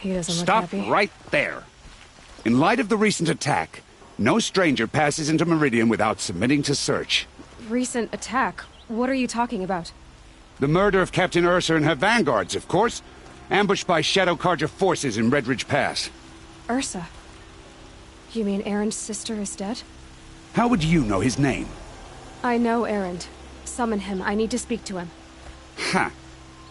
He doesn't look Stop happy. right there. In light of the recent attack, no stranger passes into Meridian without submitting to search. Recent attack? What are you talking about? The murder of Captain Ursa and her vanguards, of course. Ambushed by Shadow Carja forces in Redridge Pass. Ursa? You mean Erend's sister is dead? How would you know his name? I know Erend. Summon him. I need to speak to him. Ha!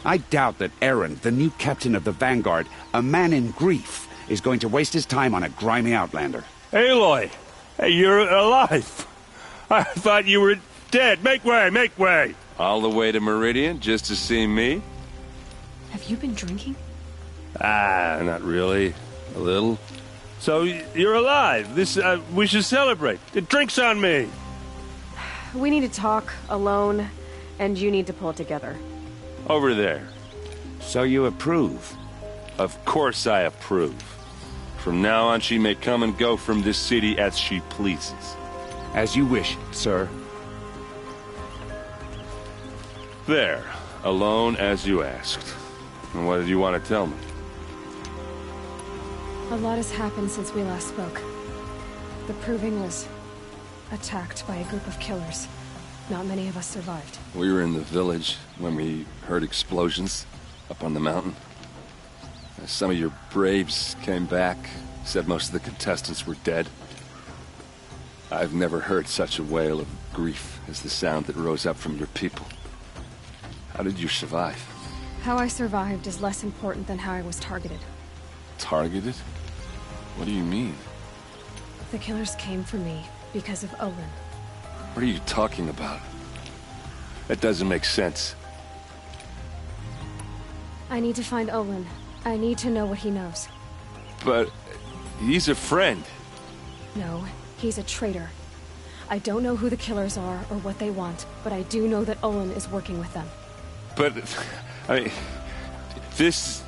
I doubt that Erend, the new captain of the Vanguard, a man in grief, is going to waste his time on a grimy outlander. Aloy! Hey, you're alive! I thought you were dead. Make way, make way! All the way to Meridian just to see me? Have you been drinking? Ah, not really. A little. So, you're alive. We should celebrate. The drink's on me. We need to talk, alone, and you need to pull it together. Over there. So you approve? Of course I approve. From now on, she may come and go from this city as she pleases. As you wish, sir. There. Alone as you asked. And what did you want to tell me? A lot has happened since we last spoke. The Proving was attacked by a group of killers. Not many of us survived. We were in the village when we heard explosions up on the mountain. Some of your braves came back, said most of the contestants were dead. I've never heard such a wail of grief as the sound that rose up from your people. How did you survive? How I survived is less important than how I was targeted. Targeted? What do you mean? The killers came for me because of Olin. What are you talking about? That doesn't make sense. I need to find Olin. I need to know what he knows. But he's a friend. No, he's a traitor. I don't know who the killers are or what they want, but I do know that Olin is working with them. But, I mean, this...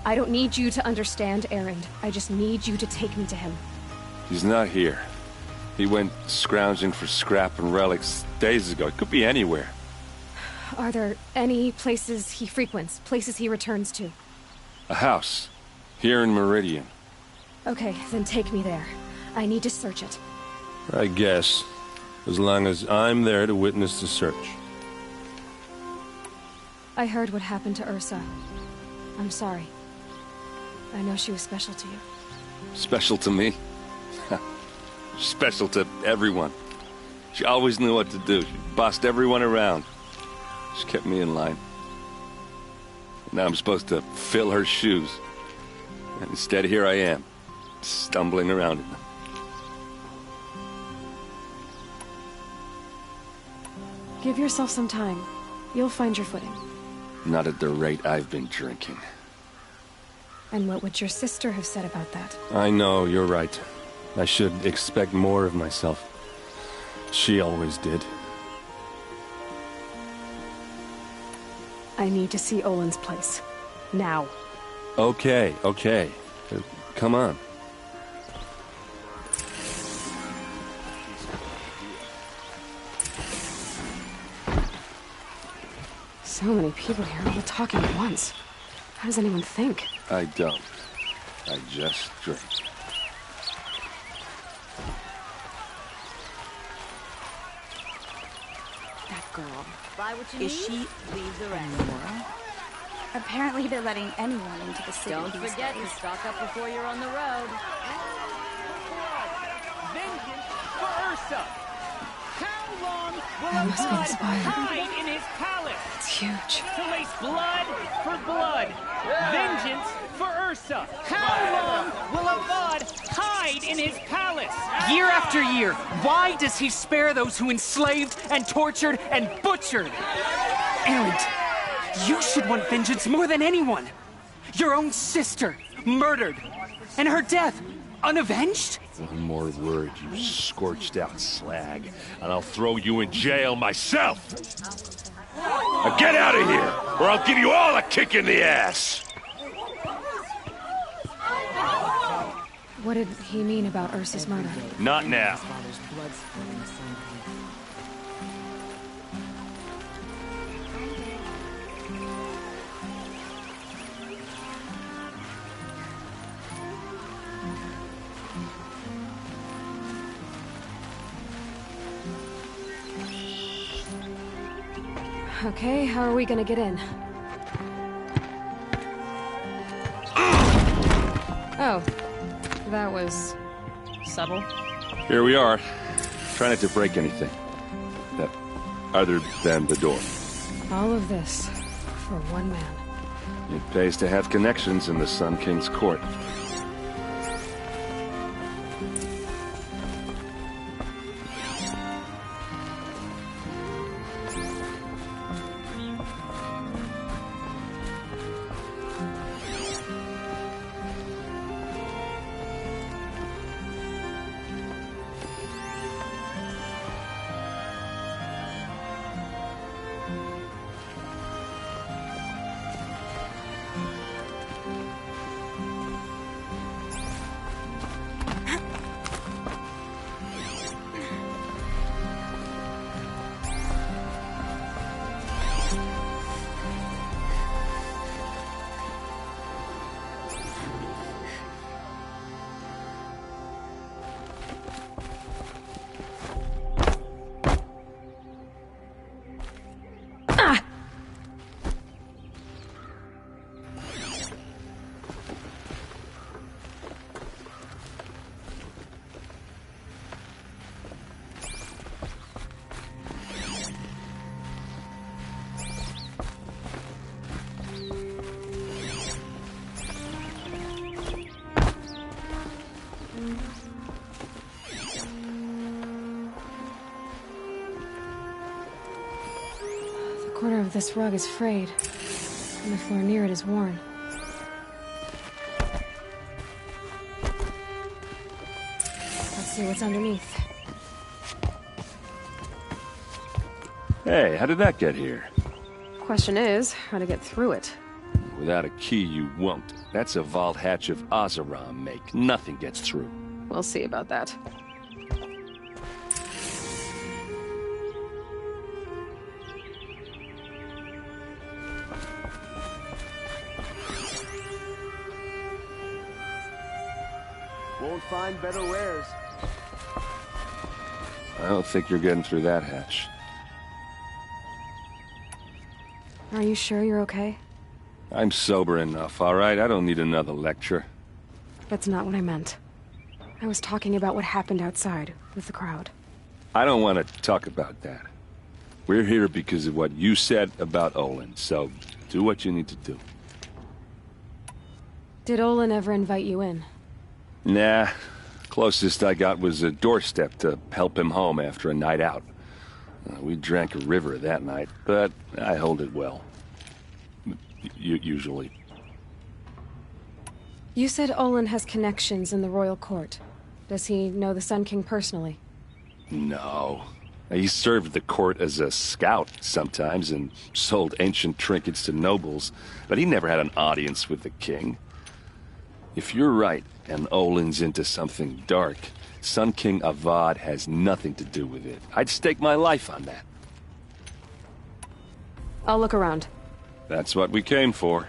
I don't need you to understand Erend. I just need you to take me to him. He's not here. He went scrounging for scrap and relics days ago. It could be anywhere. Are there any places he frequents? Places he returns to? A house. Here in Meridian. Okay, then take me there. I need to search it. I guess. As long as I'm there to witness the search. I heard what happened to Ursa. I'm sorry. I know she was special to you. Special to me? Special to everyone. She always knew what to do. She bossed everyone around. She kept me in line. Now I'm supposed to fill her shoes. And instead, here I am, stumbling around in them. Give yourself some time. You'll find your footing. Not at the rate I've been drinking. And what would your sister have said about that? I know, you're right. I should expect more of myself. She always did. I need to see Olin's place. Now. Okay, okay. Come on. So many people here, all talking at once. How does anyone think? I don't. I just drink. That girl. Buy what you Is need, she leave the rest. Nora? Apparently they're letting anyone into the city Don't these forget to days. stock up before you're on the road. Vengeance for Ursa! How long will That must be the a spire. hide in his palace? It's huge. To lace blood for blood. Vengeance for Ursa. How long will Avad hide in his palace? Year after year, why does he spare those who enslaved and tortured and butchered? Erend, you should want vengeance more than anyone. Your own sister, murdered. And her death, unavenged? One more word, you scorched out slag, and I'll throw you in jail myself! Now get out of here, or I'll give you all a kick in the ass! What did he mean about Ursa's murder? Not now. Okay, how are we gonna get in? Oh, that was subtle. Here we are. Try not to break anything. That, other than the door. All of this for one man. It pays to have connections in the Sun King's court. The corner of this rug is frayed, and the floor near it is worn. Let's see what's underneath. Hey, how did that get here? Question is, how to get through it. Without a key, you won't. That's a vault hatch of Oseram make. Nothing gets through. We'll see about that. Won't find better wares. I don't think you're getting through that hatch. Are you sure you're okay? I'm sober enough, all right? I don't need another lecture. That's not what I meant. I was talking about what happened outside, with the crowd. I don't want to talk about that. We're here because of what you said about Olin, so do what you need to do. Did Olin ever invite you in? Nah. Closest I got was a doorstep to help him home after a night out. We drank a river that night, but I hold it well. Usually. You said Olin has connections in the royal court. Does he know the Sun King personally? No. He served the court as a scout sometimes and sold ancient trinkets to nobles, but he never had an audience with the king. If you're right, and Olin's into something dark, Sun King Avad has nothing to do with it. I'd stake my life on that. I'll look around. That's what we came for.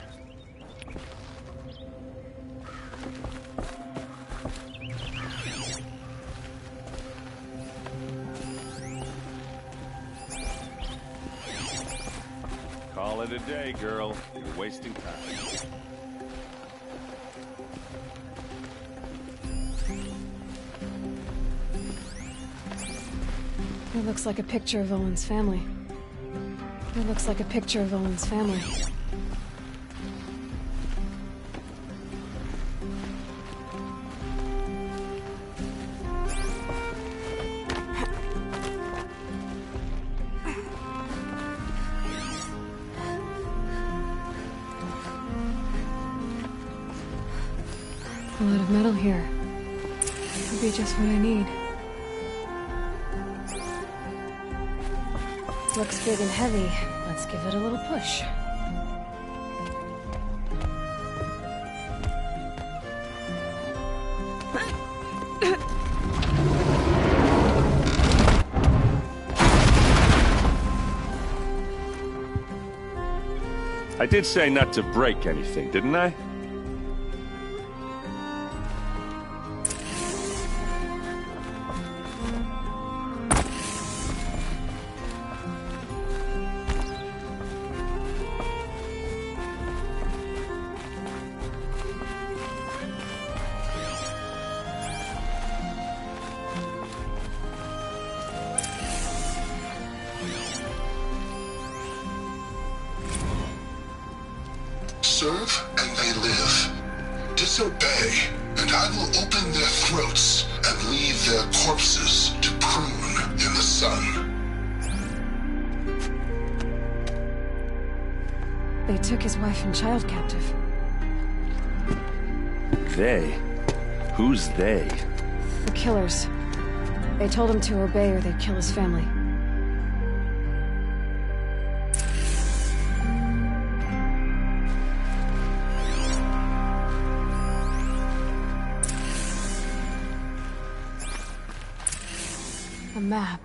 Call it a day, girl. You're wasting time. It looks like a picture of Olin's family. It looks like a picture of Olin's family. A lot of metal here. Could be just what I need. Looks big and heavy. Let's give it a little push. I did say not to break anything, didn't I? serve and they live. Disobey, and I will open their throats and leave their corpses to prune in the sun. They took his wife and child captive. They? Who's they? The killers. They told him to obey or they'd kill his family. A map.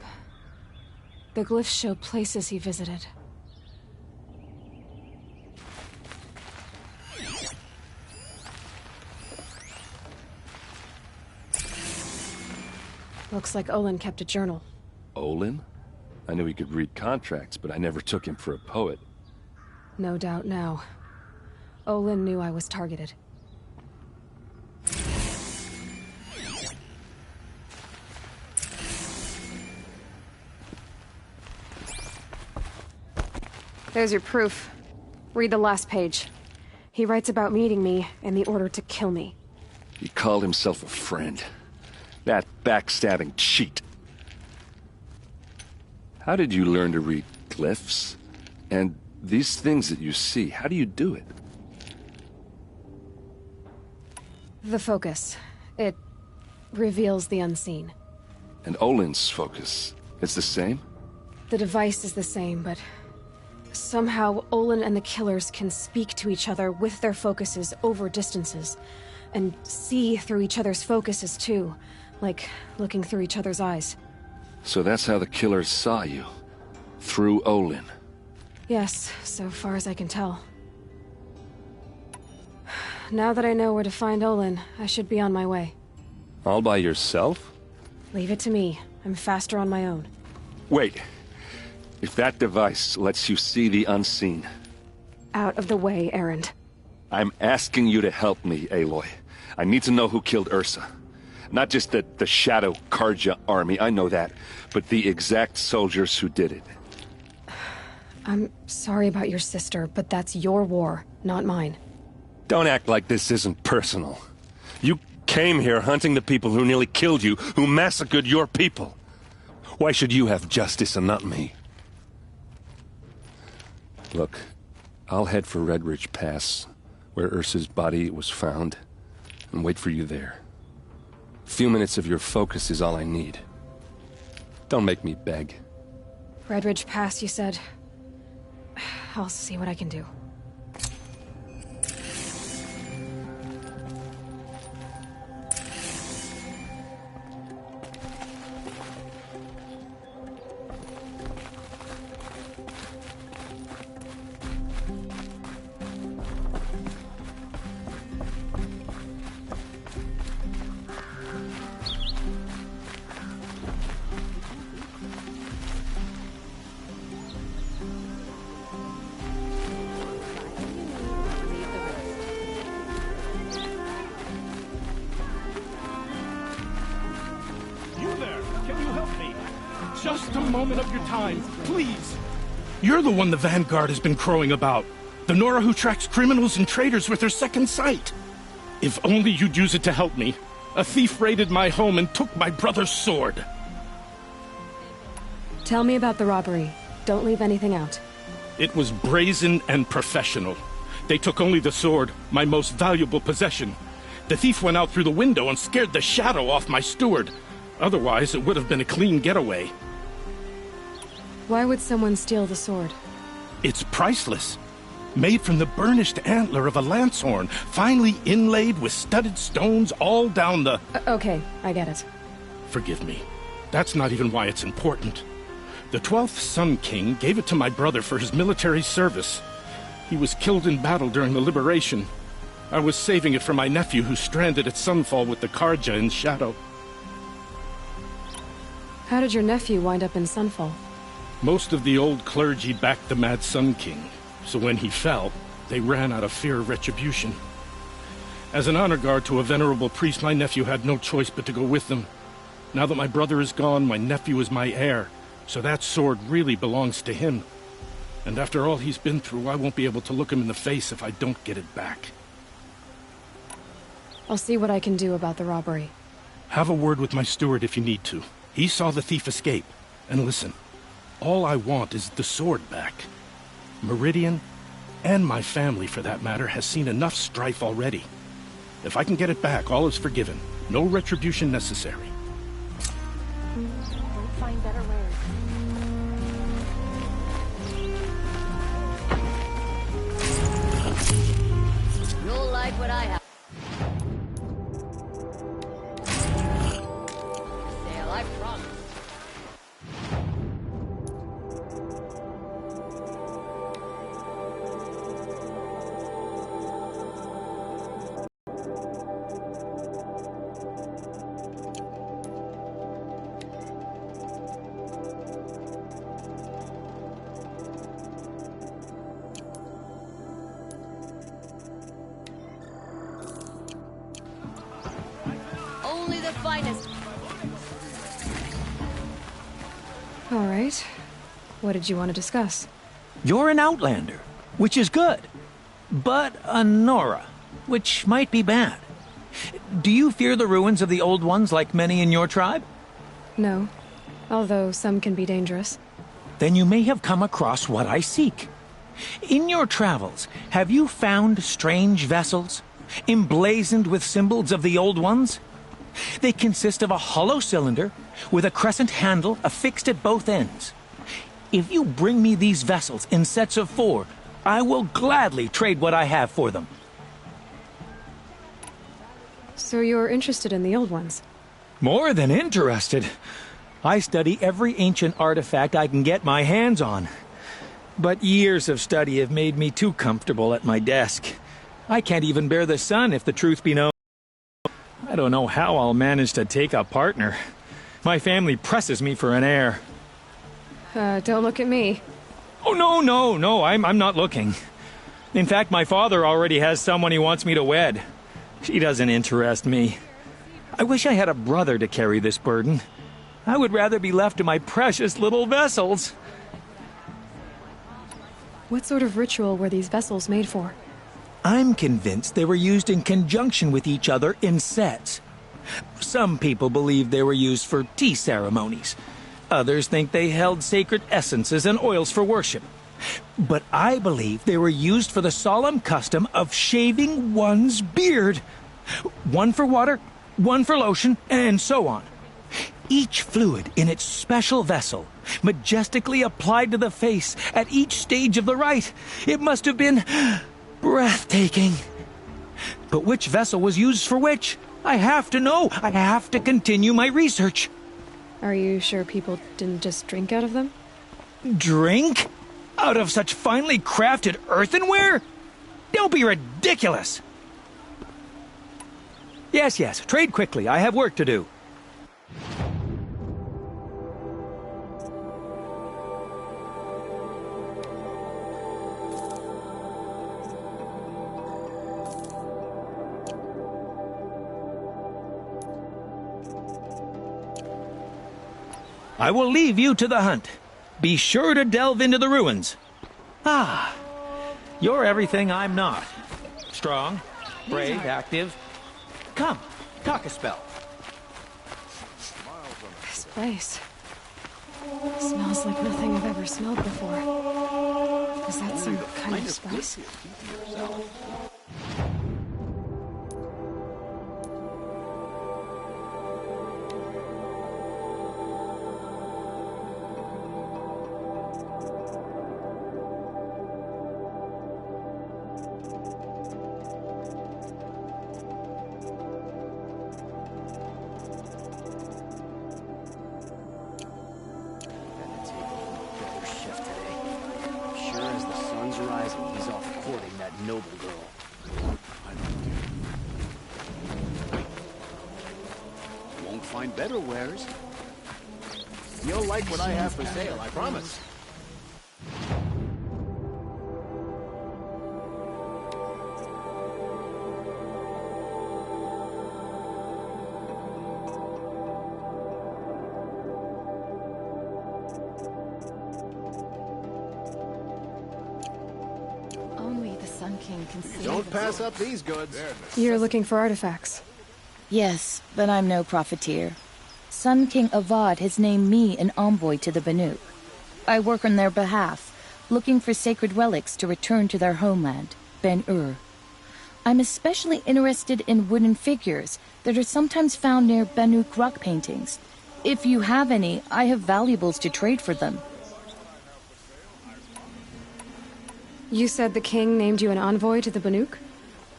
The glyphs show places he visited. Looks like Olin kept a journal. Olin? I knew he could read contracts, but I never took him for a poet. No doubt now. Olin knew I was targeted. There's your proof. Read the last page. He writes about meeting me and the order to kill me. He called himself a friend. That backstabbing cheat. How did you learn to read glyphs? And these things that you see, how do you do it? The focus. It reveals the unseen. And Olin's focus, it's the same? The device is the same, but somehow Olin and the killers can speak to each other with their focuses over distances, and see through each other's focuses too, like looking through each other's eyes. So that's how the killers saw you? Through Olin? Yes, so far as I can tell. Now that I know where to find Olin, I should be on my way. All by yourself? Leave it to me. I'm faster on my own. Wait. If that device lets you see the unseen... Out of the way, Erend. I'm asking you to help me, Aloy. I need to know who killed Ursa. Not just the Shadow Carja army, I know that, but the exact soldiers who did it. I'm sorry about your sister, but that's your war, not mine. Don't act like this isn't personal. You came here hunting the people who nearly killed you, who massacred your people. Why should you have justice and not me? Look, I'll head for Red Ridge Pass, where Ursa's body was found, and wait for you there. A few minutes of your focus is all I need. Don't make me beg. Red Ridge Pass, you said? I'll see what I can do. Just a moment of your time, please. You're the one the Vanguard has been crowing about. The Nora who tracks criminals and traitors with her second sight. If only you'd use it to help me. A thief raided my home and took my brother's sword. Tell me about the robbery. Don't leave anything out. It was brazen and professional. They took only the sword, my most valuable possession. The thief went out through the window and scared the shadow off my steward. Otherwise, it would have been a clean getaway. Why would someone steal the sword? It's priceless. Made from the burnished antler of a lancehorn, finely inlaid with studded stones all down the... Okay, I get it. Forgive me. That's not even why it's important. The 12th Sun King gave it to my brother for his military service. He was killed in battle during the Liberation. I was saving it for my nephew who's stranded at Sunfall with the Carja in Shadow. How did your nephew wind up in Sunfall? Most of the old clergy backed the Mad Sun King, so when he fell, they ran out of fear of retribution. As an honor guard to a venerable priest, my nephew had no choice but to go with them. Now that my brother is gone, my nephew is my heir, so that sword really belongs to him. And after all he's been through, I won't be able to look him in the face if I don't get it back. I'll see what I can do about the robbery. Have a word with my steward if you need to. He saw the thief escape. And listen, all I want is the sword back. Meridian, and my family for that matter, has seen enough strife already. If I can get it back, all is forgiven. No retribution necessary. Won't find better wares. You'll like what I have. Sale, I promise. Only the finest. All right. What did you want to discuss? You're an outlander, which is good. But a Nora, which might be bad. Do you fear the ruins of the Old Ones like many in your tribe? No. Although some can be dangerous. Then you may have come across what I seek. In your travels, have you found strange vessels, emblazoned with symbols of the Old Ones? They consist of a hollow cylinder with a crescent handle affixed at both ends. If you bring me these vessels in sets of 4, I will gladly trade what I have for them. So you're interested in the old ones? More than interested. I study every ancient artifact I can get my hands on. But years of study have made me too comfortable at my desk. I can't even bear the sun, if the truth be known. I don't know how I'll manage to take a partner. My family presses me for an heir. Don't look at me. Oh, no, I'm not looking. In fact, my father already has someone he wants me to wed. She doesn't interest me. I wish I had a brother to carry this burden. I would rather be left to my precious little vessels. What sort of ritual were these vessels made for? I'm convinced they were used in conjunction with each other in sets. Some people believe they were used for tea ceremonies. Others think they held sacred essences and oils for worship. But I believe they were used for the solemn custom of shaving one's beard. One for water, one for lotion, and so on. Each fluid in its special vessel, majestically applied to the face at each stage of the rite. It must have been breathtaking. But which vessel was used for which? I have to know. I have to continue my research. Are you sure people didn't just drink out of them? Drink? Out of such finely crafted earthenware? Don't be ridiculous. Yes, trade quickly. I have work to do. I will leave you to the hunt. Be sure to delve into the ruins. Ah, you're everything I'm not. Strong, brave, active. Come, talk a spell. This place smells like nothing I've ever smelled before. Is that some kind of spice? Better wares. You'll like what I have for sale, I promise. Sun King can see. Don't pass up these goods. You're looking for artifacts. Yes, but I'm no profiteer. Sun King Avad has named me an envoy to the Banuk. I work on their behalf, looking for sacred relics to return to their homeland, Ben-Ur. I'm especially interested in wooden figures that are sometimes found near Banuk rock paintings. If you have any, I have valuables to trade for them. You said the king named you an envoy to the Banuk?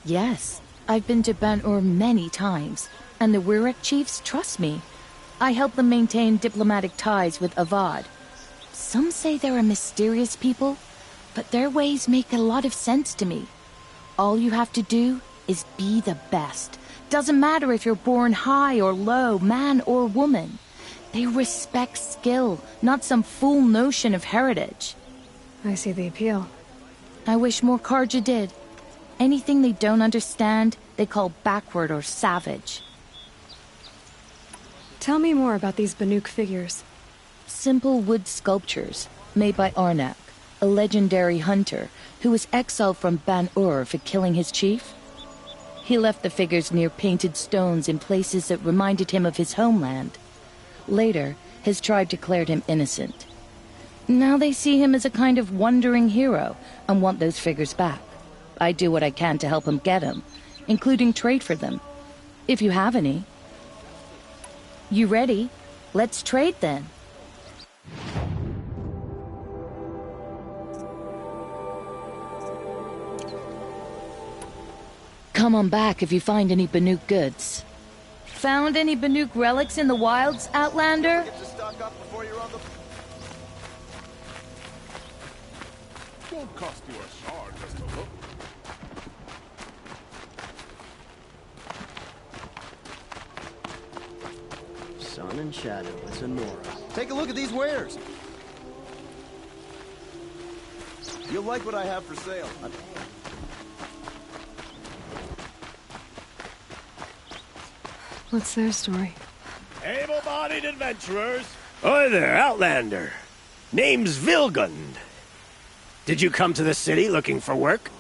Yes, I've been to Ben-Ur many times, and the Wirek chiefs trust me. I help them maintain diplomatic ties with Avad. Some say they're a mysterious people, but their ways make a lot of sense to me. All you have to do is be the best. Doesn't matter if you're born high or low, man or woman. They respect skill, not some fool notion of heritage. I see the appeal. I wish more Carja did. Anything they don't understand, they call backward or savage. Tell me more about these Banuk figures. Simple wood sculptures, made by Arnak, a legendary hunter who was exiled from Ben-Ur for killing his chief. He left the figures near painted stones in places that reminded him of his homeland. Later, his tribe declared him innocent. Now they see him as a kind of wandering hero and want those figures back. I do what I can to help him get them, including trade for them, if you have any. You ready? Let's trade then. Come on back if you find any Banuk goods. Found any Banuk relics in the wilds, Outlander? Won't cost you a shard just to look. Sun and Shadow, it's a Nora. Take a look at these wares. You'll like what I have for sale. What's their story? Able-bodied adventurers. Oi there, Outlander. Name's Vilgund. Did you come to the city looking for work?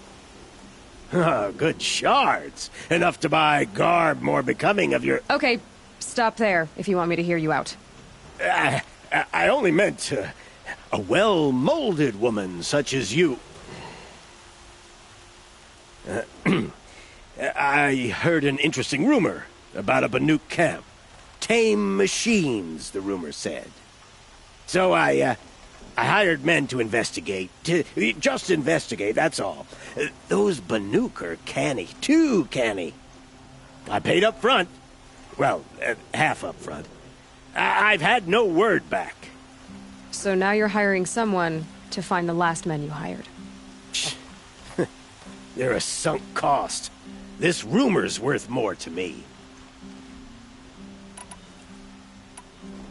Oh, good shards. Enough to buy garb more becoming of your... Okay, stop there if you want me to hear you out. I only meant a well-molded woman such as you. I heard an interesting rumor about a Banuk camp. Tame machines, the rumor said. So I hired men to investigate. Just investigate, that's all. Those Banuk are canny, too canny. I paid up front. Well, half up front. I've had no word back. So now you're hiring someone to find the last men you hired. They're a sunk cost. This rumor's worth more to me.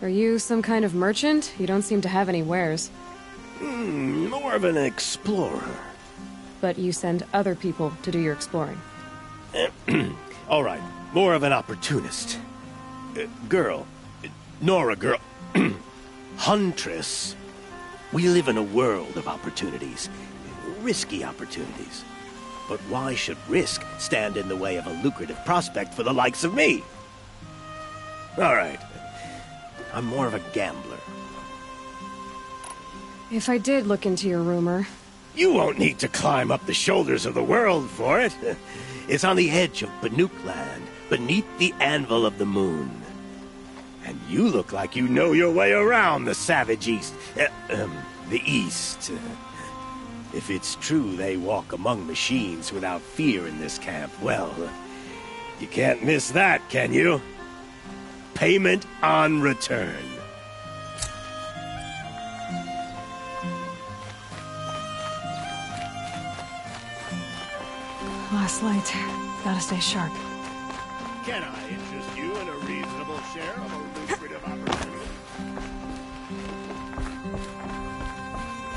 Are you some kind of merchant? You don't seem to have any wares. More of an explorer. But you send other people to do your exploring. All right, more of an opportunist. Girl. Nora girl. Huntress. We live in a world of opportunities. Risky opportunities. But why should risk stand in the way of a lucrative prospect for the likes of me? All right. I'm more of a gambler. If I did look into your rumor... You won't need to climb up the shoulders of the world for it. It's on the edge of Banuk land, beneath the anvil of the moon. And you look like you know your way around the savage east. The east. If it's true they walk among machines without fear in this camp, well, you can't miss that, can you? Payment on return. Last light. Gotta stay sharp. Can I interest you in a reasonable share of a lucrative opportunity?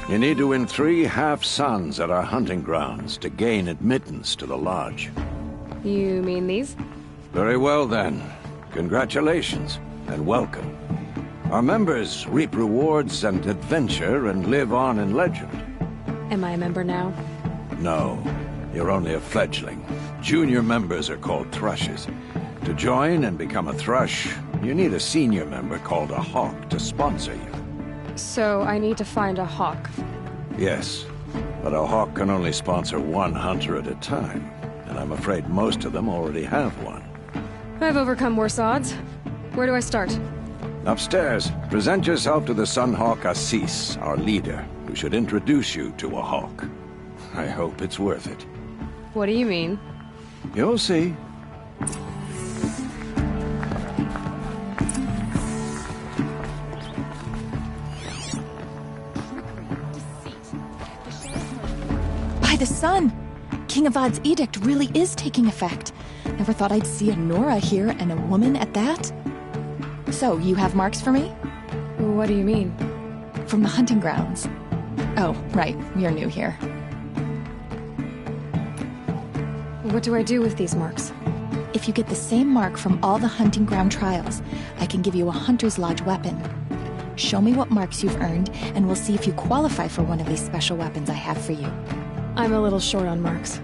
You need to win 3 half-suns at our hunting grounds to gain admittance to the lodge. You mean these? Very well, then. Congratulations, and welcome. Our members reap rewards and adventure and live on in legend. Am I a member now? No. You're only a fledgling. Junior members are called thrushes. To join and become a thrush, you need a senior member called a hawk to sponsor you. So I need to find a hawk. Yes, but a hawk can only sponsor one hunter at a time, and I'm afraid most of them already have one. I've overcome worse odds. Where do I start? Upstairs, present yourself to the Sunhawk Assis, our leader, who should introduce you to a hawk. I hope it's worth it. What do you mean? You'll see. By the sun! King Avad's edict really is taking effect. Never thought I'd see a Nora here, and a woman at that. So, you have marks for me? What do you mean? From the hunting grounds. Oh, right, you're new here. What do I do with these marks? If you get the same mark from all the hunting ground trials, I can give you a Hunter's Lodge weapon. Show me what marks you've earned, and we'll see if you qualify for one of these special weapons I have for you. I'm a little short on marks.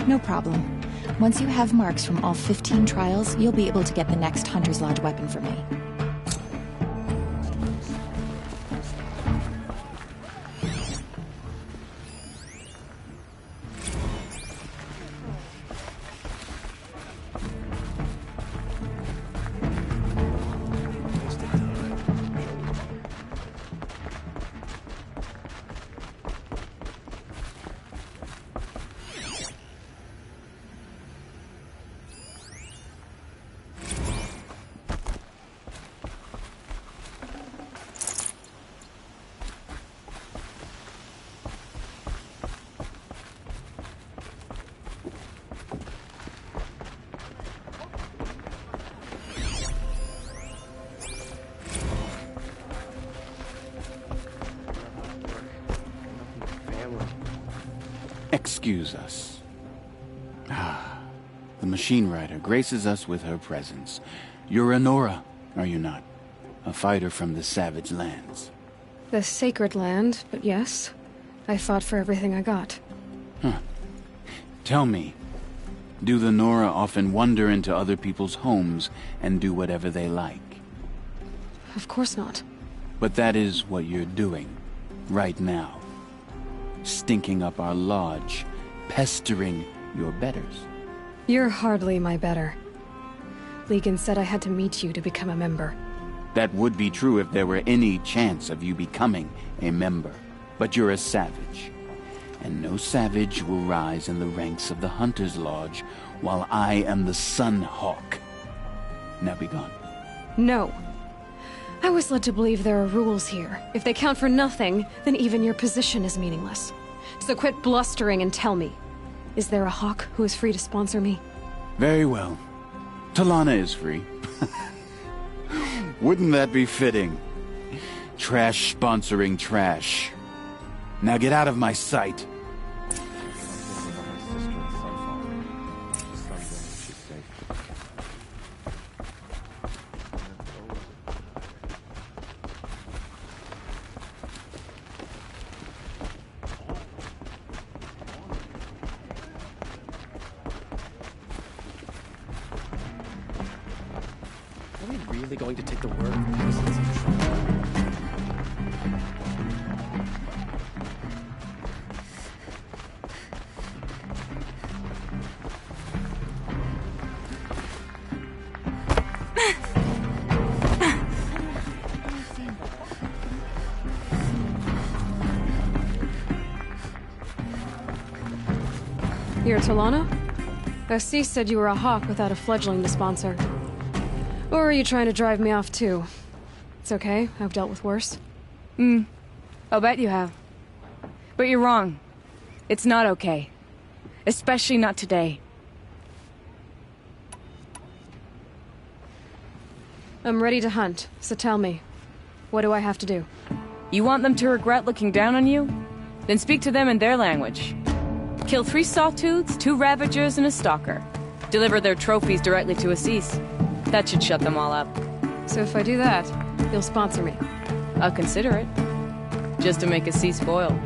No problem. Once you have marks from all 15 trials, you'll be able to get the next Hunter's Lodge weapon for me. Excuse us. The Machine Rider graces us with her presence. You're a Nora, are you not? A fighter from the Savage Lands. The Sacred Land, but yes. I fought for everything I got. Huh. Tell me, do the Nora often wander into other people's homes and do whatever they like? Of course not. But that is what you're doing, right now. Stinking up our lodge, pestering your betters. You're hardly my better. Legan said I had to meet you to become a member. That would be true if there were any chance of you becoming a member. But you're a savage. And no savage will rise in the ranks of the Hunter's Lodge while I am the Sunhawk. Now be gone. No. I was led to believe there are rules here. If they count for nothing, then even your position is meaningless. So quit blustering and tell me. Is there a hawk who is free to sponsor me? Very well. Talana is free. Wouldn't that be fitting? Trash sponsoring trash. Now get out of my sight. Are we really going to take the word of the peasants and try? You're Talana? Assis said you were a hawk without a fledgling to sponsor. Or are you trying to drive me off too? It's okay, I've dealt with worse. I'll bet you have. But you're wrong. It's not okay. Especially not today. I'm ready to hunt, so tell me. What do I have to do? You want them to regret looking down on you? Then speak to them in their language. Kill 3 Sawtooths, 2 Ravagers, and a Stalker. Deliver their trophies directly to Assis. That should shut them all up. So if I do that, you'll sponsor me? I'll consider it. Just to make Assis spoiled.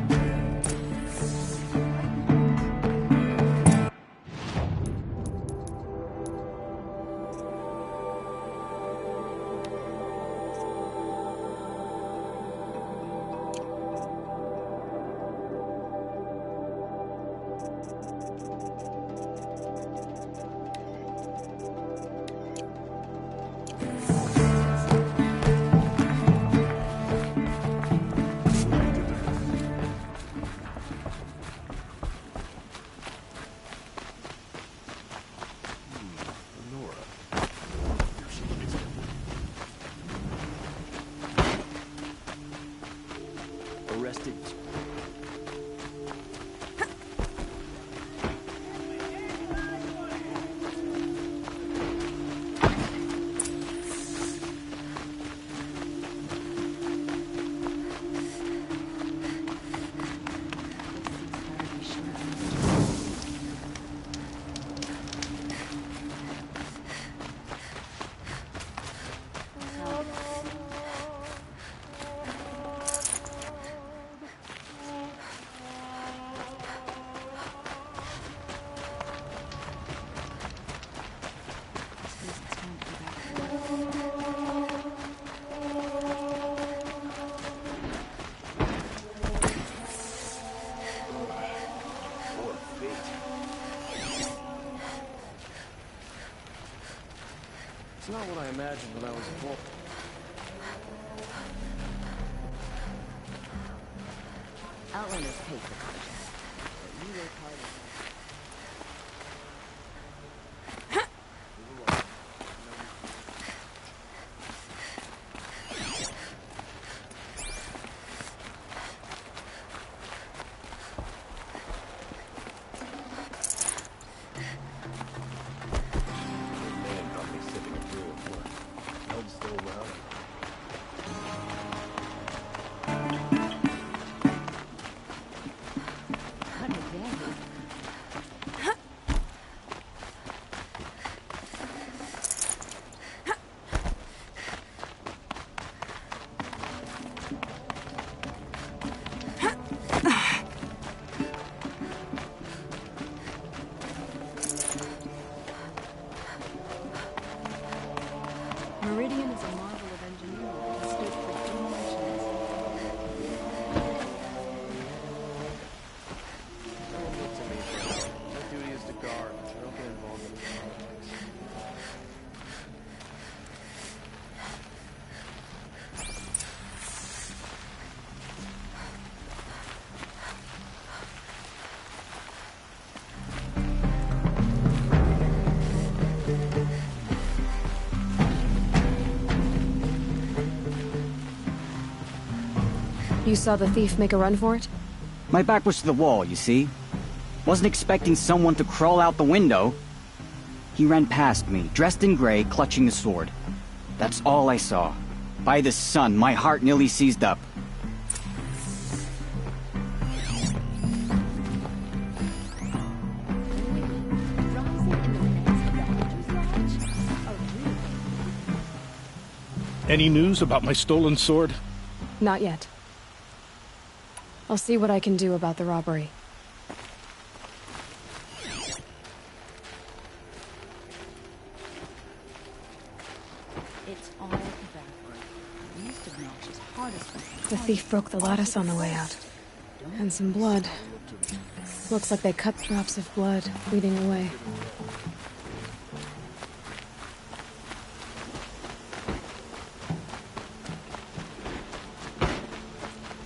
It's not what I imagined when I was a boy. Outlanders pay for conscience. But you work hard. Meridian is a marvel of engineering. Escaped from dimensions. Don't look to me for help. My duty is to guard. I don't get involved in politics. You saw the thief make a run for it? My back was to the wall, you see. Wasn't expecting someone to crawl out the window. He ran past me, dressed in gray, clutching a sword. That's all I saw. By the sun, my heart nearly seized up. Any news about my stolen sword? Not yet. I'll see what I can do about the robbery. It's all backward. We used to match as hard as we The thief broke the lattice on the way out. And some blood. Looks like they cut drops of blood, bleeding away.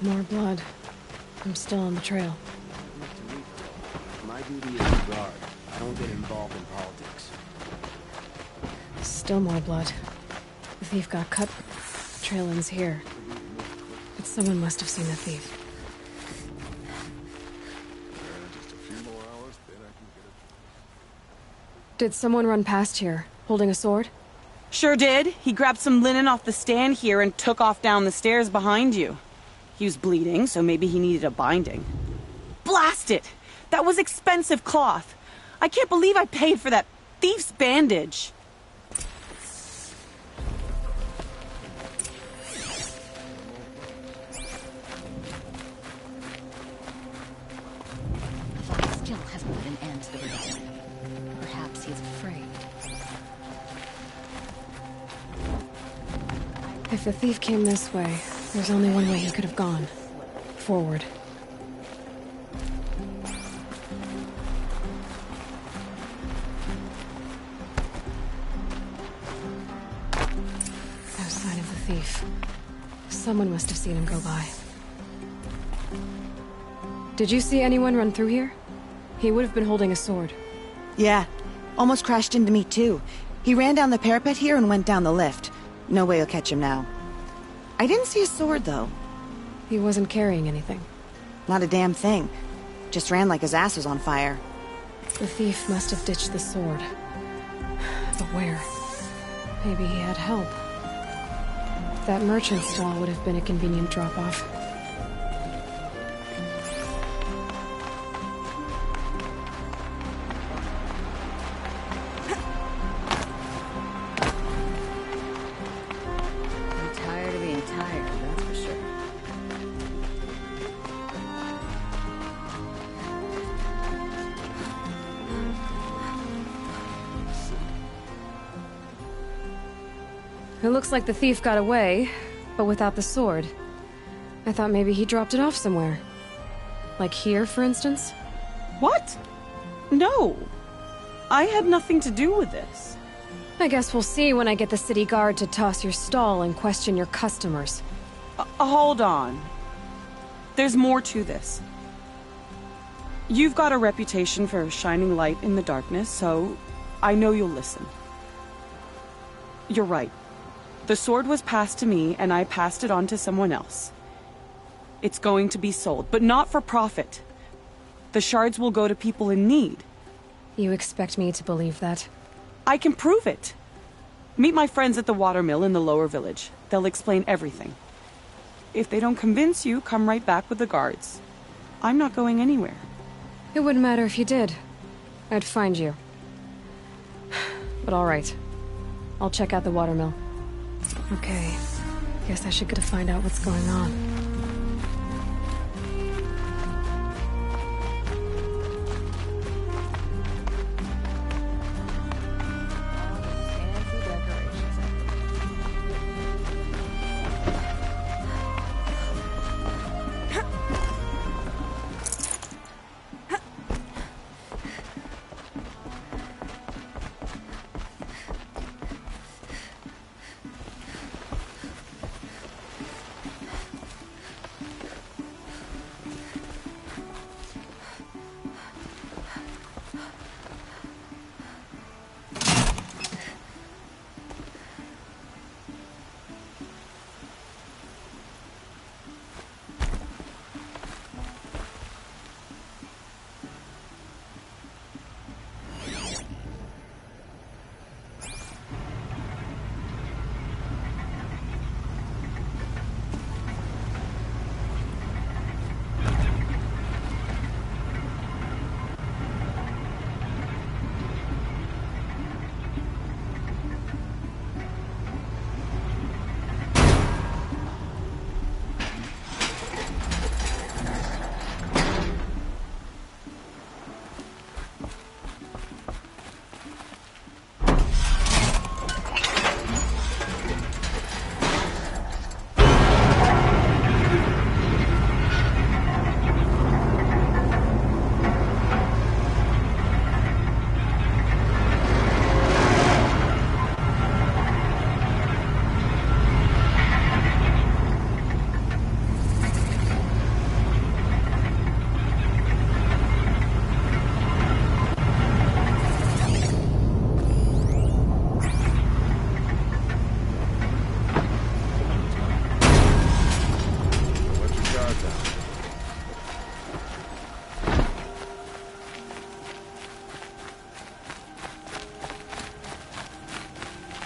More blood. I'm still on the trail. My duty is to guard. I don't get involved in politics. Still more blood. The thief got cut. The trail ends here. But someone must have seen the thief. Did someone run past here, holding a sword? Sure did. He grabbed some linen off the stand here and took off down the stairs behind you. He was bleeding, so maybe he needed a binding. Blast it! That was expensive cloth. I can't believe I paid for that thief's bandage. Vlad still hasn't put an end to the rebellion. Perhaps he is afraid. If the thief came this way, there's only one way he could have gone. Forward. No sign of the thief. Someone must have seen him go by. Did you see anyone run through here? He would have been holding a sword. Yeah. Almost crashed into me, too. He ran down the parapet here and went down the lift. No way you'll catch him now. I didn't see a sword, though. He wasn't carrying anything. Not a damn thing. Just ran like his ass was on fire. The thief must have ditched the sword. But where? Maybe he had help. That merchant stall would have been a convenient drop-off. I'm tired of being tired, that's for sure. It looks like the thief got away, but without the sword. I thought maybe he dropped it off somewhere. Like here, for instance? What? No. I had nothing to do with this. I guess we'll see when I get the city guard to toss your stall and question your customers. Hold on. There's more to this. You've got a reputation for shining light in the darkness, so I know you'll listen. You're right. The sword was passed to me, and I passed it on to someone else. It's going to be sold, but not for profit. The shards will go to people in need. You expect me to believe that? I can prove it. Meet my friends at the watermill in the lower village. They'll explain everything. If they don't convince you, come right back with the guards. I'm not going anywhere. It wouldn't matter if you did. I'd find you. But all right. I'll check out the watermill. Okay. Guess I should go to find out what's going on.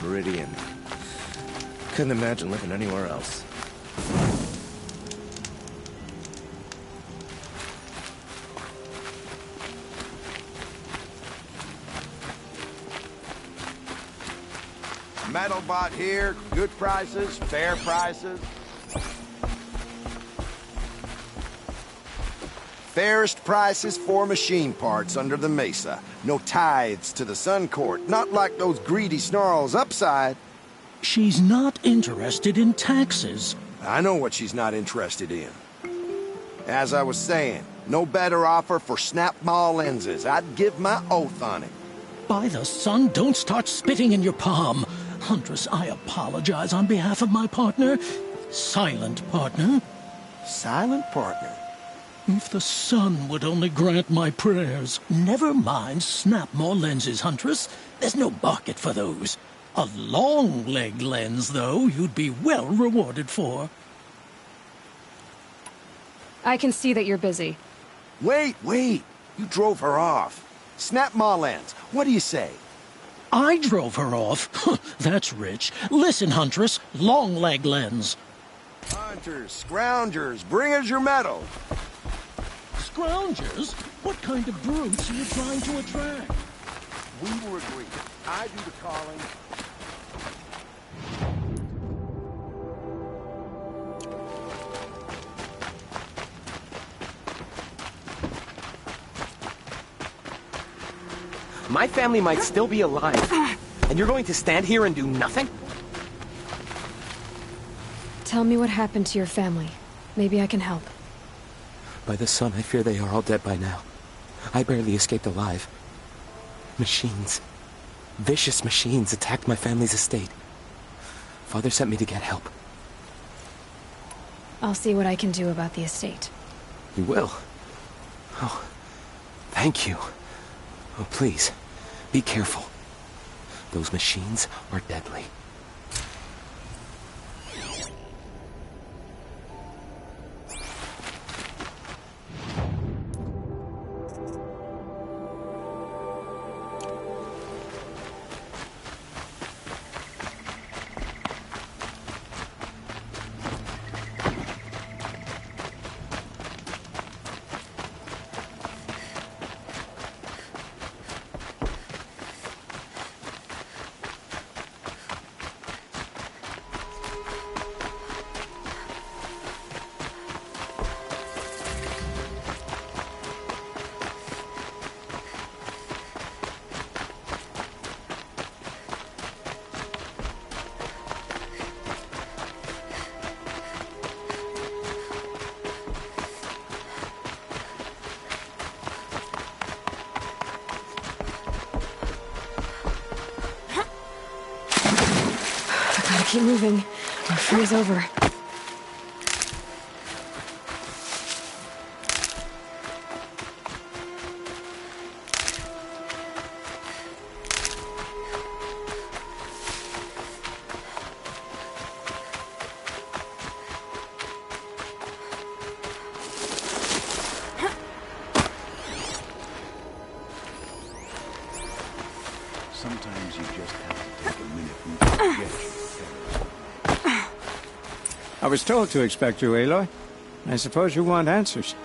Meridian. Couldn't imagine living anywhere else. Metal bought here, good prices, fair prices. Fairest prices for machine parts under the mesa. No tithes to the Sun Court, not like those greedy snarls upside. She's not interested in taxes. I know what she's not interested in. As I was saying, no better offer for snap-ball lenses. I'd give my oath on it. By the sun, don't start spitting in your palm. Huntress, I apologize on behalf of my partner. Silent partner. Silent partner? If the sun would only grant my prayers. Never mind snap more lenses, Huntress. There's no market for those. A long-leg lens, though, you'd be well rewarded for. I can see that you're busy. Wait. You drove her off. Snap Ma lens. What do you say? I drove her off? That's rich. Listen, Huntress. Long-leg lens. Hunters, scroungers, bring us your metal. Scroungers? What kind of brutes are you trying to attract? We were agreed. I do the calling. My family might still be alive, and you're going to stand here and do nothing? Tell me what happened to your family. Maybe I can help. By the sun, I fear they are all dead by now. I barely escaped alive. Machines. Vicious machines attacked my family's estate. Father sent me to get help. I'll see what I can do about the estate. You will? Oh, thank you. Oh, please, be careful. Those machines are deadly. Keep moving, or freeze over. Sometimes you just have to take a minute and get I was told to expect you, Aloy. I suppose you want answers.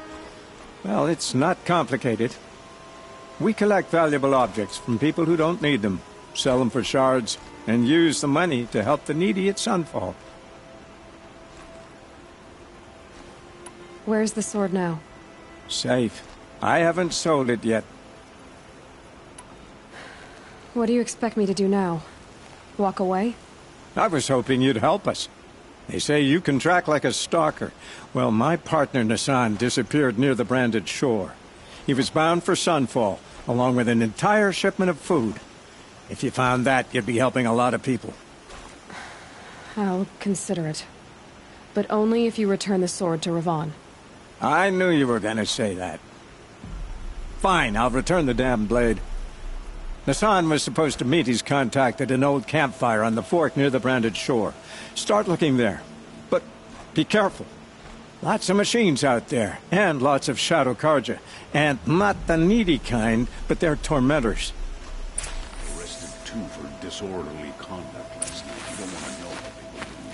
Well, it's not complicated. We collect valuable objects from people who don't need them, sell them for shards, and use the money to help the needy at Sunfall. Where's the sword now? Safe. I haven't sold it yet. What do you expect me to do now? Walk away? I was hoping you'd help us. They say you can track like a stalker. Well, my partner Nassan disappeared near the branded shore. He was bound for Sunfall, along with an entire shipment of food. If you found that, you'd be helping a lot of people. I'll consider it. But only if you return the sword to Ravon. I knew you were gonna say that. Fine, I'll return the damn blade. Nassan was supposed to meet his contact at an old campfire on the fork near the branded shore. Start looking there. But be careful. Lots of machines out there, and lots of Shadow Carja. And not the needy kind, but they're tormentors. arrested two for disorderly conduct last night. You don't want to know what people do.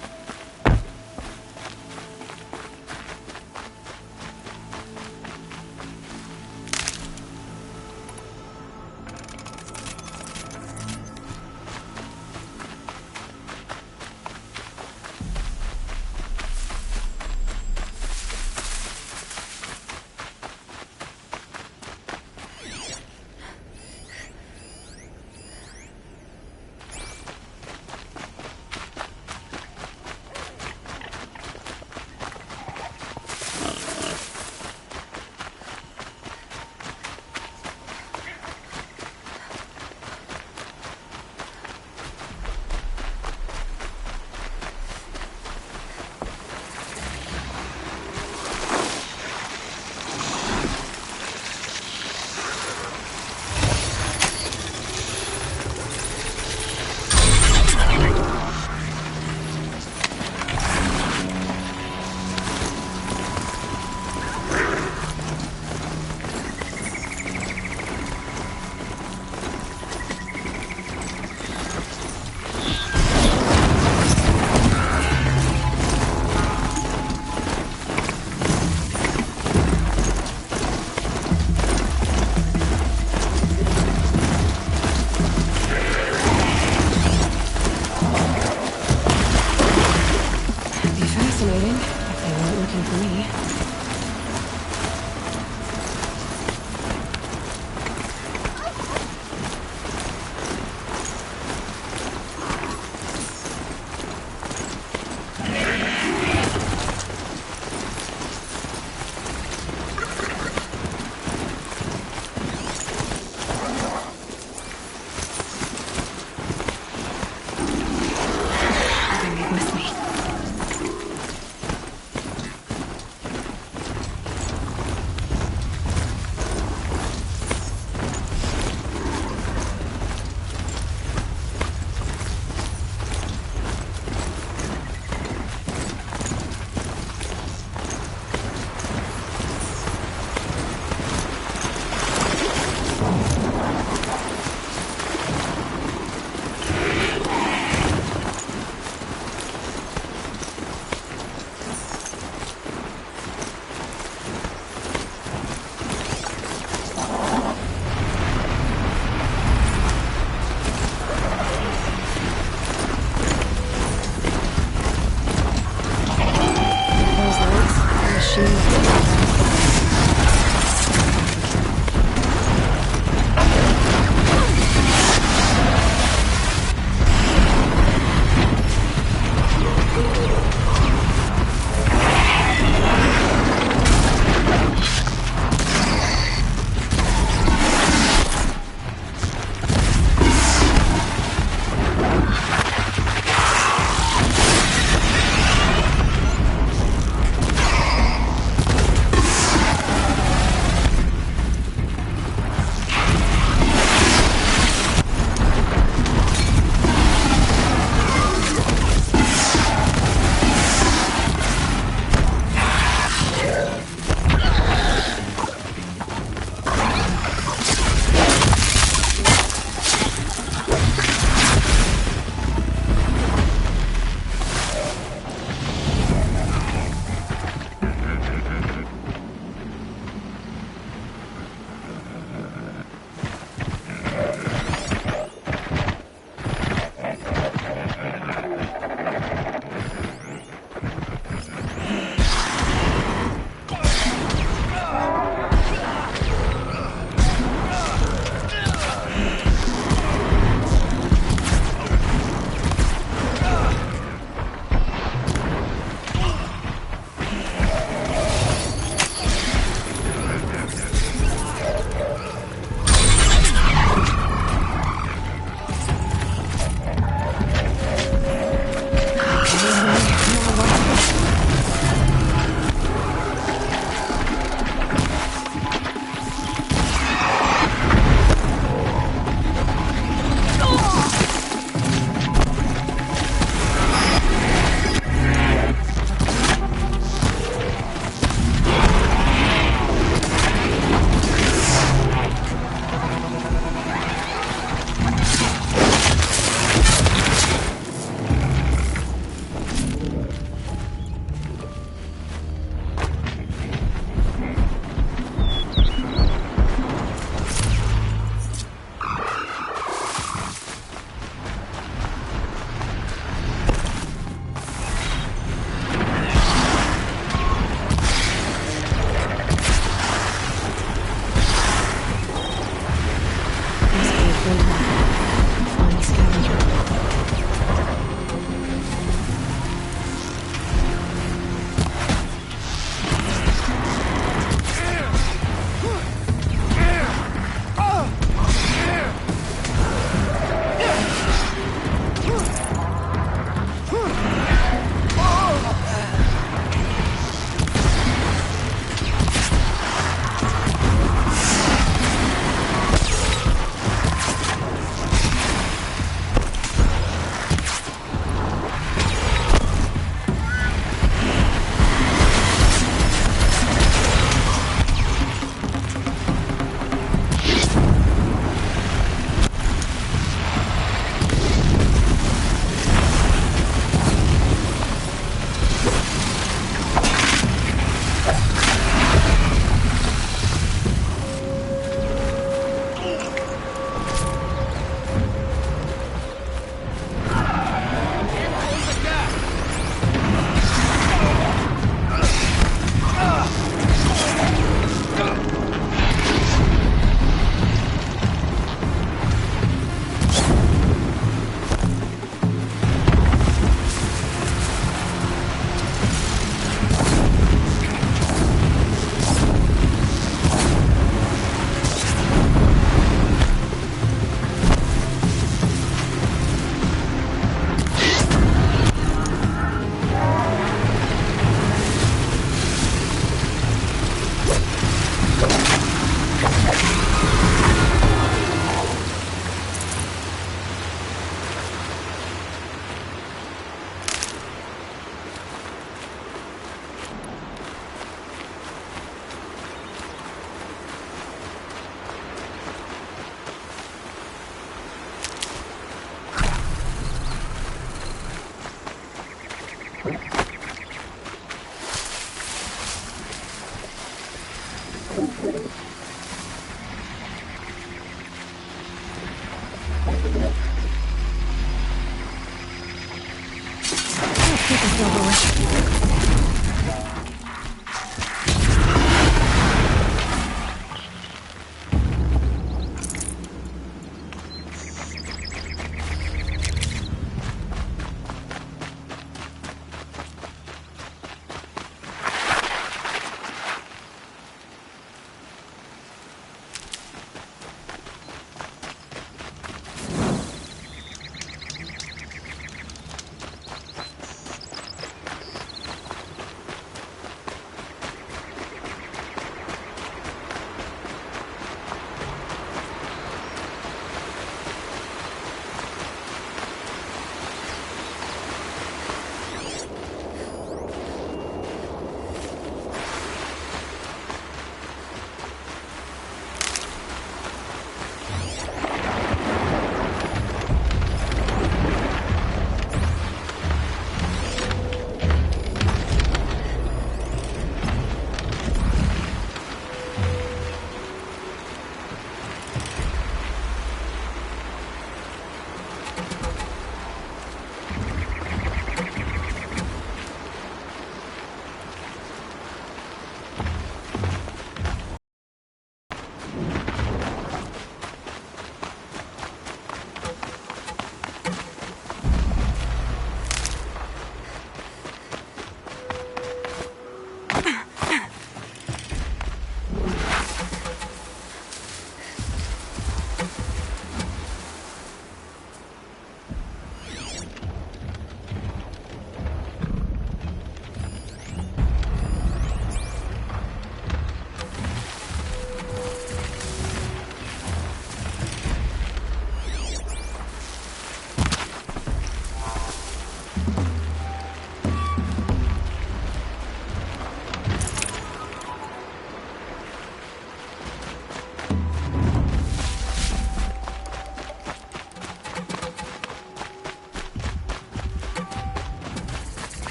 Fine scavenger.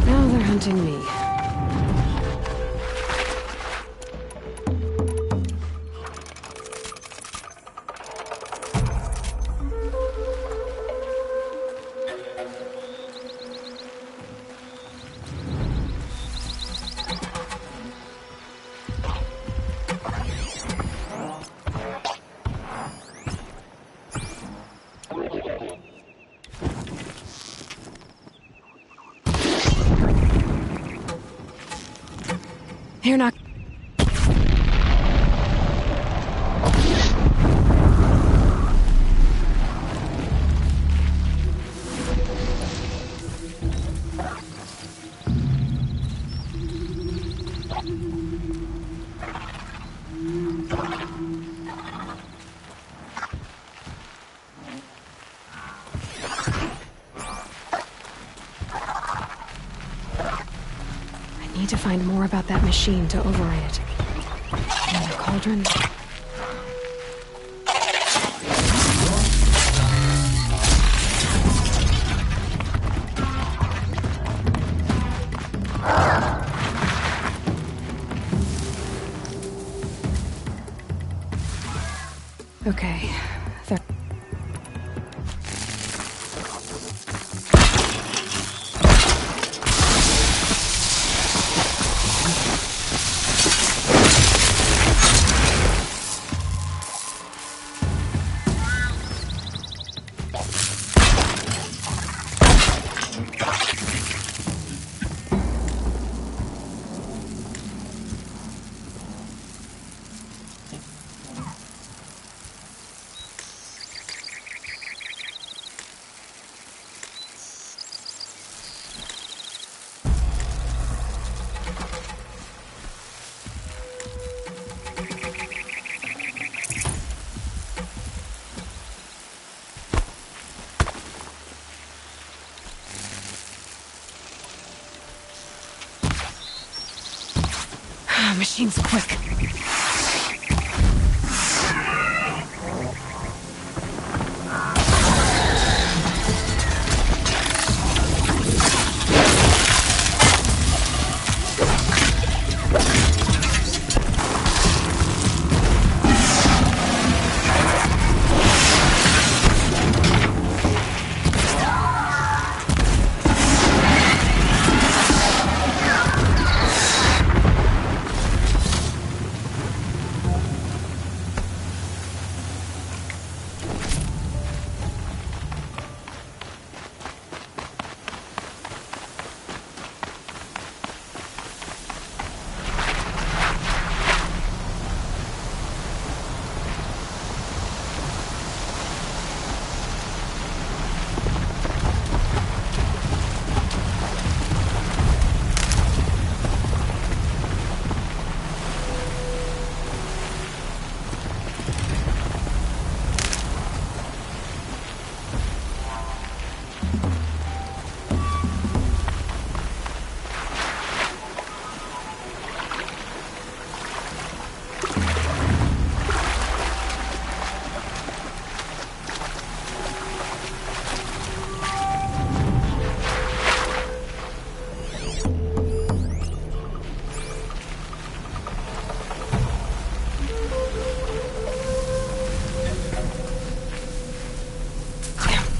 Now they're hunting me. You're not... I need to find more about that machine to override it. And the cauldron... Okay, they're... Machine's quick.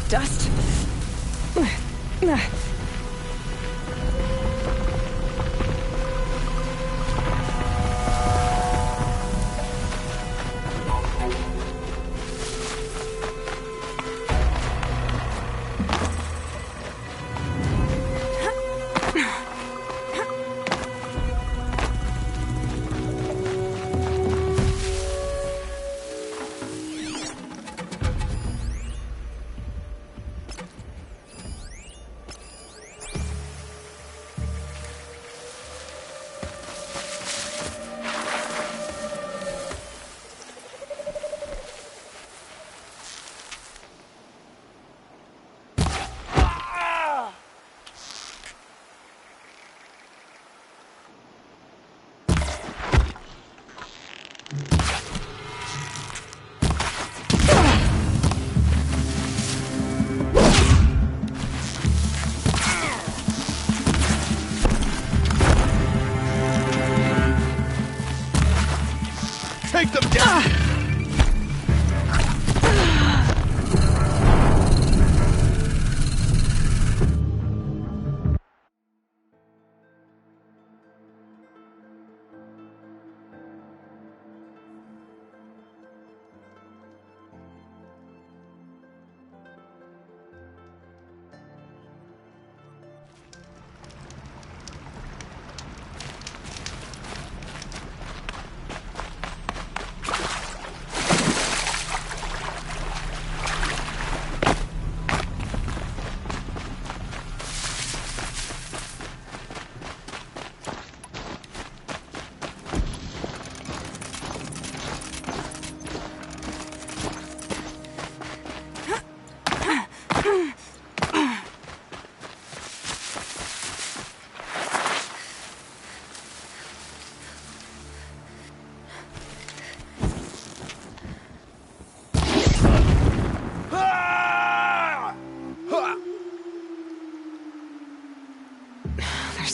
Dust.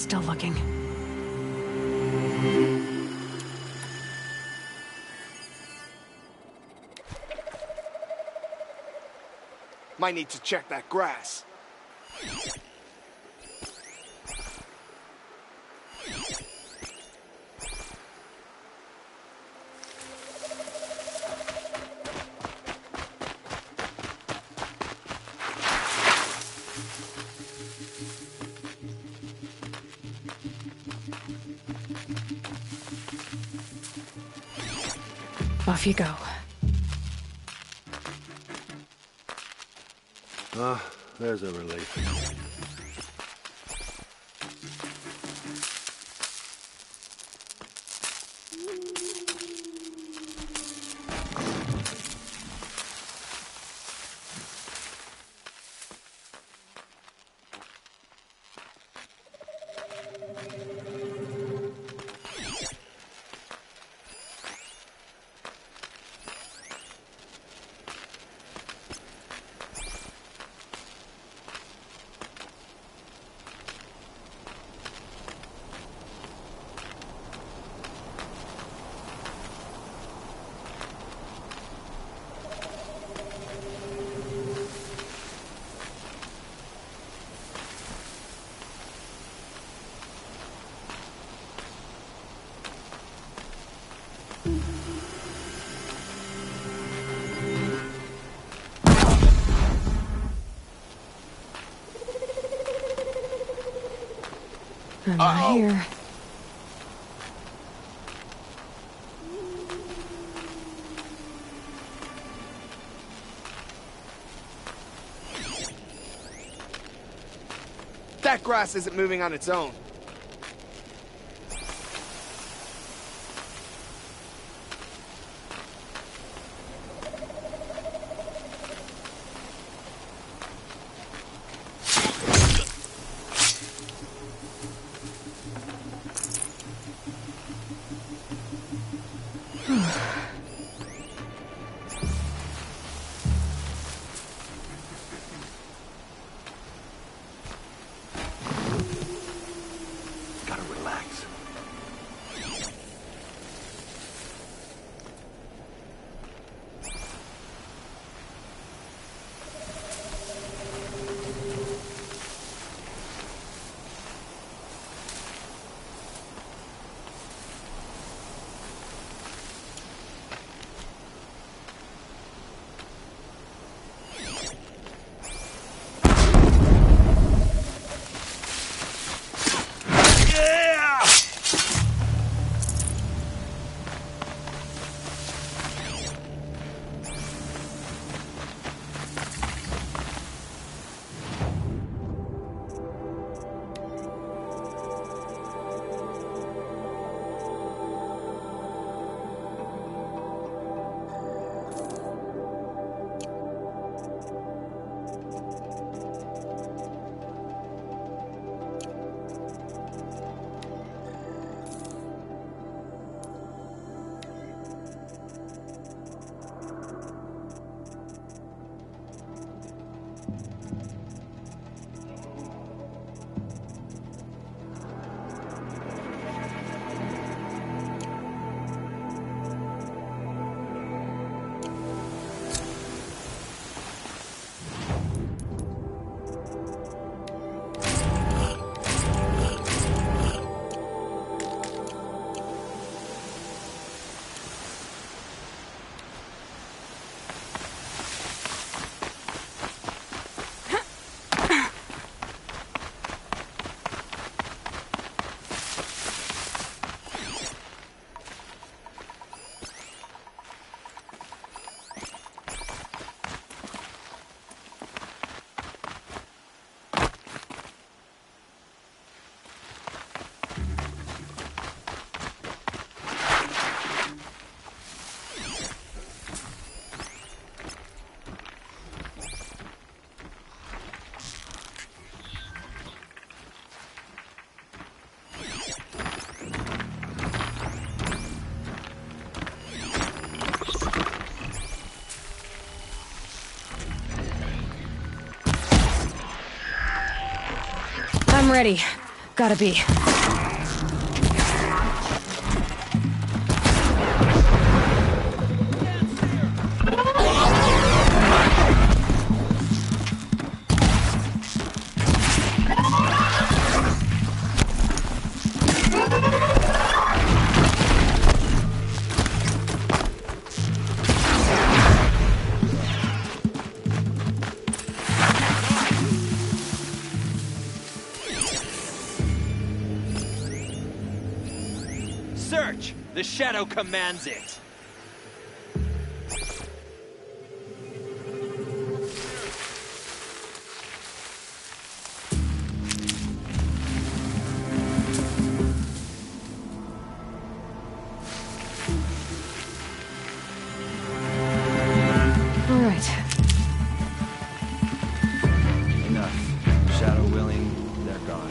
still looking. Might need to check that grass. Off you go. There's a relief. I'm not here. That grass isn't moving on its own. I'm ready. Gotta be. Search! The Shadow commands it! All right. Enough. Shadow willing, they're gone.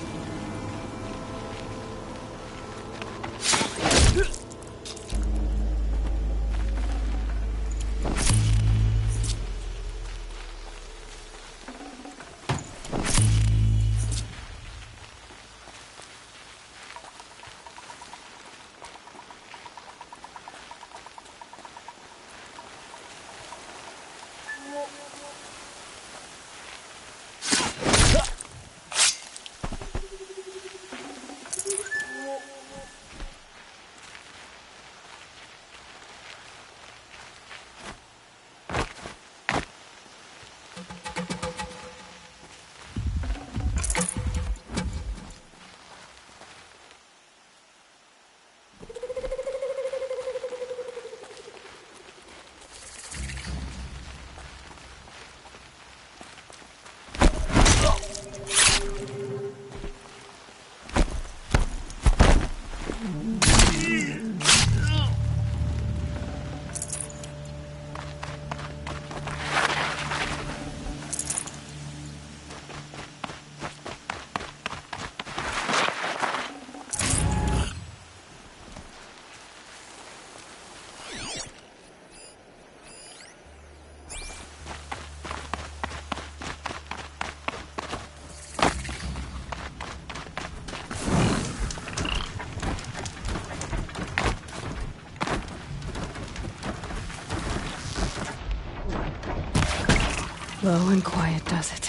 Low and quiet does it.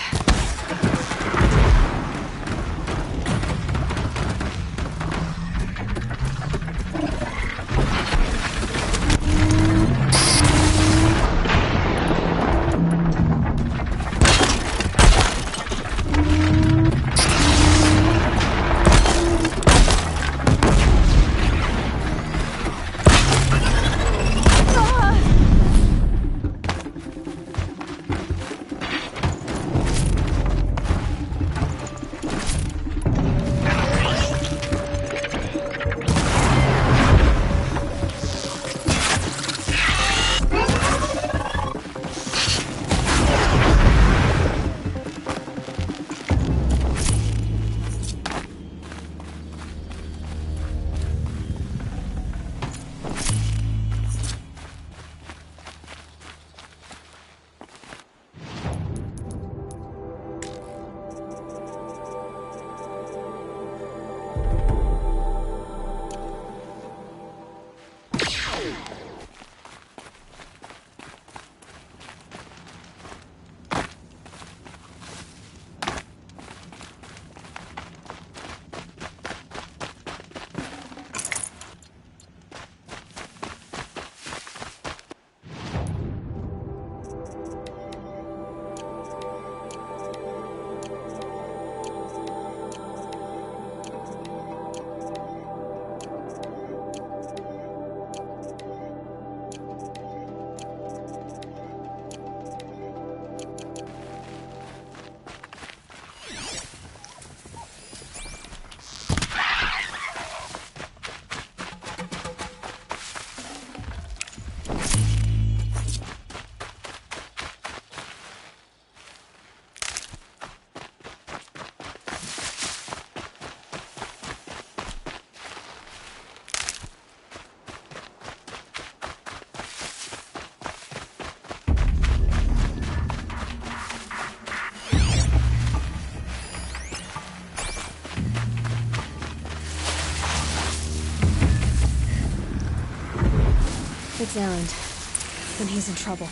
it's Erend, then he's in trouble.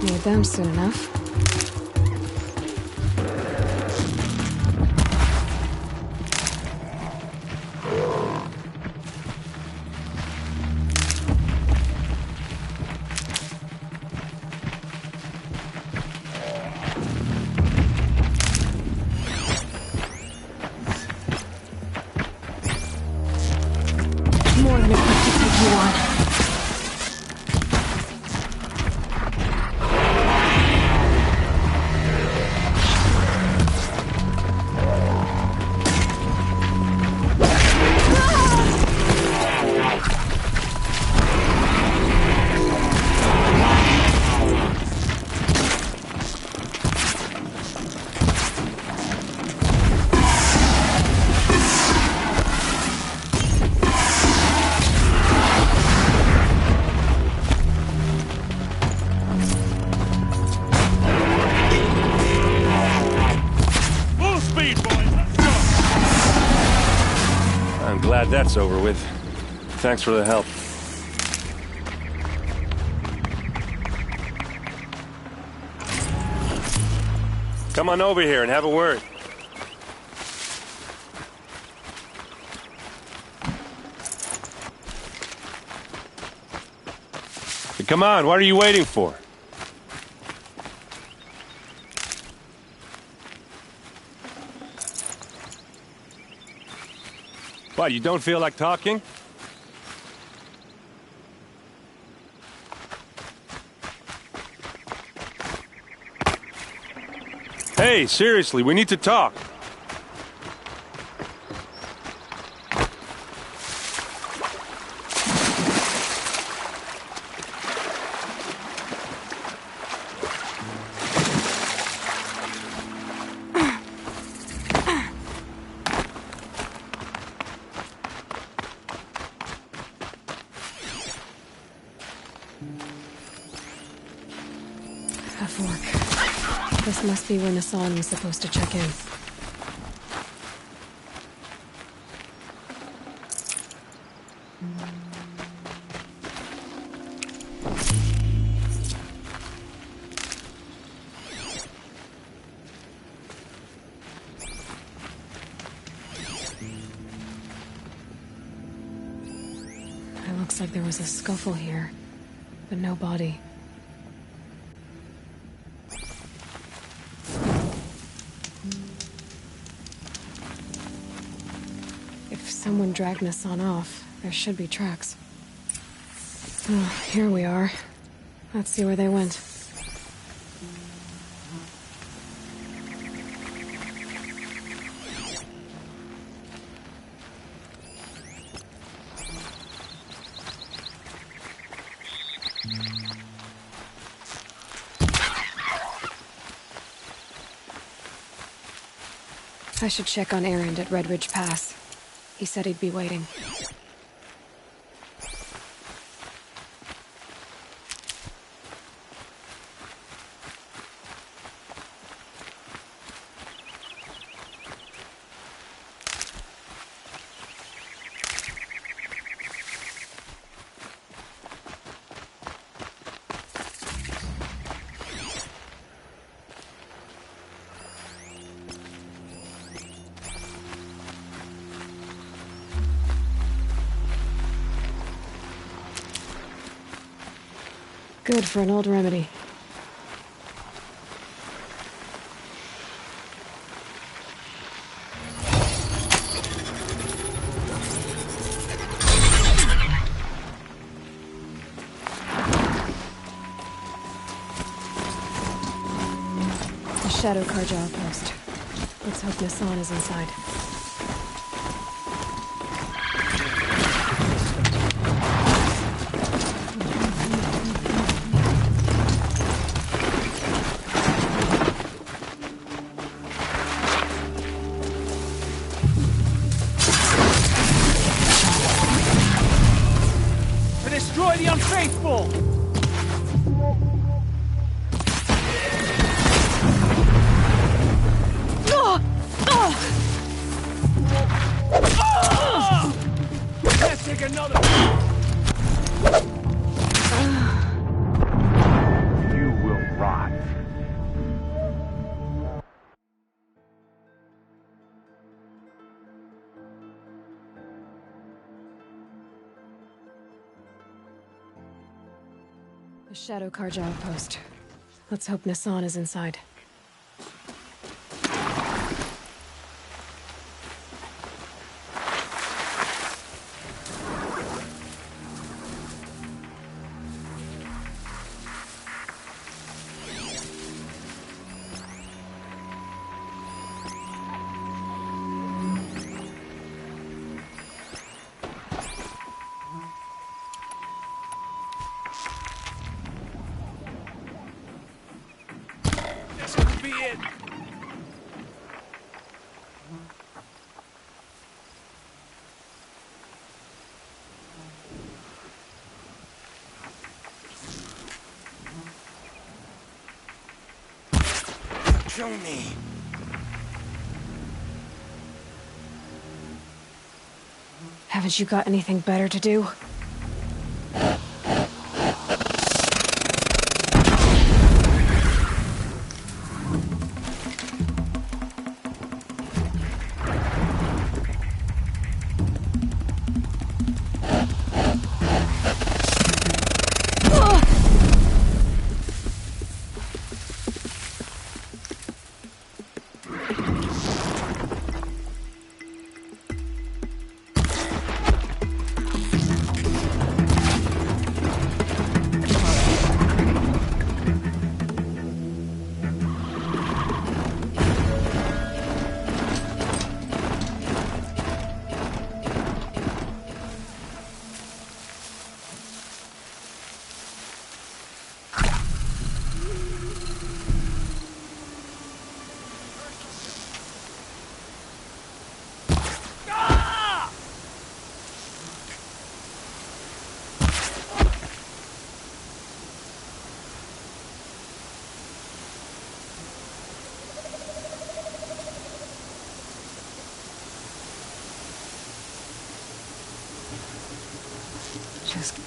Made them soon enough. More than equipped to take you on. Glad that's over with. Thanks for the help. Come on over here and have a word. Come on, what are you waiting for? What, you don't feel like talking? Hey, seriously, we need to talk. A fork. This must be where Nassan was supposed to check in. It looks like there was a scuffle here, but no body. If someone dragged Nassan off, there should be tracks. Oh, here we are. Let's see where they went. I should check on Erend at Red Ridge Pass. He said he'd be waiting. Good for an old remedy. The Shadow Karja outpost. Let's hope Nassan is inside. Destroy the unfaithful! Let's take another. You will rot. The Shadow Karja outpost. Let's hope Nassan is inside. Show me. Haven't you got anything better to do? Just